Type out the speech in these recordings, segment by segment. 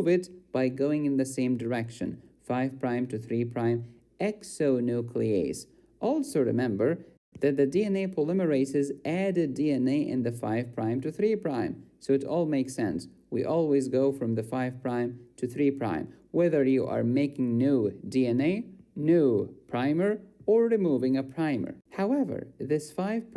it by going in the same direction, 5' to 3' exonuclease. Also remember that the DNA polymerases added DNA in the 5' to 3', so it all makes sense. We always go from the 5' to 3', whether you are making new DNA, new primer, or removing a primer. However, this 5',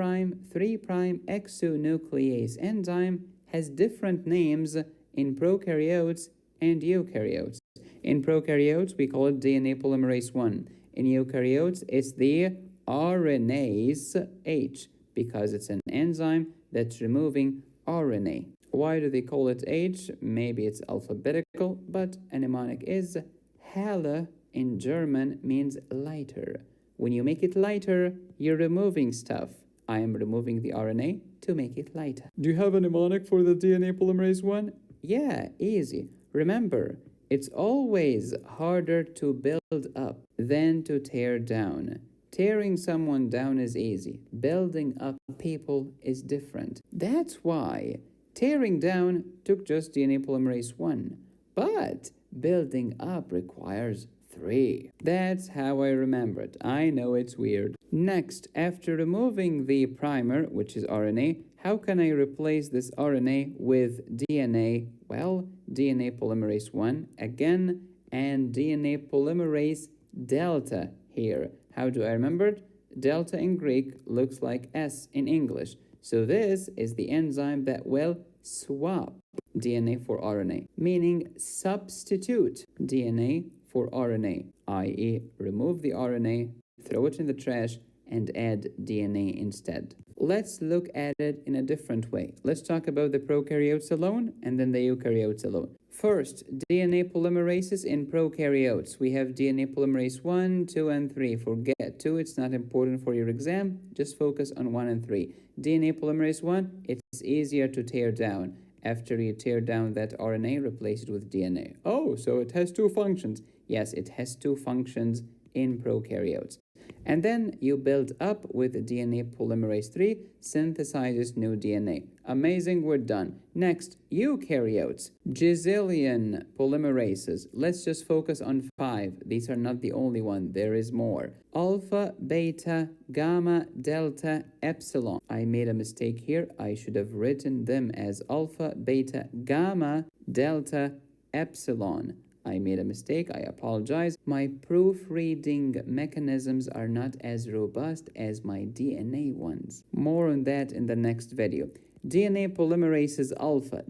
3' exonuclease enzyme has different names in prokaryotes and eukaryotes. In prokaryotes, we call it DNA polymerase 1. In eukaryotes, it's the RNase H because it's an enzyme that's removing RNA. Why do they call it H? Maybe it's alphabetical, but a mnemonic is Helle in German means lighter. When you make it lighter, you're removing stuff. I am removing the RNA to make it lighter. Do you have a mnemonic for the DNA polymerase 1? Yeah, easy. Remember, it's always harder to build up than to tear down. Tearing someone down is easy. Building up people is different. That's why tearing down took just DNA polymerase 1. But building up requires 3. That's how I remember it. I know it's weird. Next, after removing the primer, which is RNA, how can I replace this RNA with DNA? Well, DNA polymerase 1 again, and DNA polymerase delta here. How do I remember it? Delta in Greek looks like S in English. So this is the enzyme that will swap DNA for RNA, meaning substitute DNA for RNA, i.e. remove the RNA, throw it in the trash, and add DNA instead. Let's look at it in a different way. Let's talk about the prokaryotes alone and then the eukaryotes alone. First, DNA polymerases in prokaryotes. We have DNA polymerase 1, 2, and 3. Forget 2, it's not important for your exam. Just focus on 1 and 3. DNA polymerase 1, it's easier to tear down. After you tear down that RNA, replace it with DNA. Oh, so it has 2 functions. Yes, it has 2 functions in prokaryotes. And then you build up with DNA polymerase 3, synthesizes new DNA. Amazing, we're done. Next, eukaryotes, gazillion polymerases. Let's just focus on 5. These are not the only one, there is more. Alpha, beta, gamma, delta, epsilon. I made a mistake here. I should have written them as alpha, beta, gamma, delta, epsilon. I made a mistake, I apologize. My proofreading mechanisms are not as robust as my DNA ones. More on that in the next video. DNA polymerases alpha,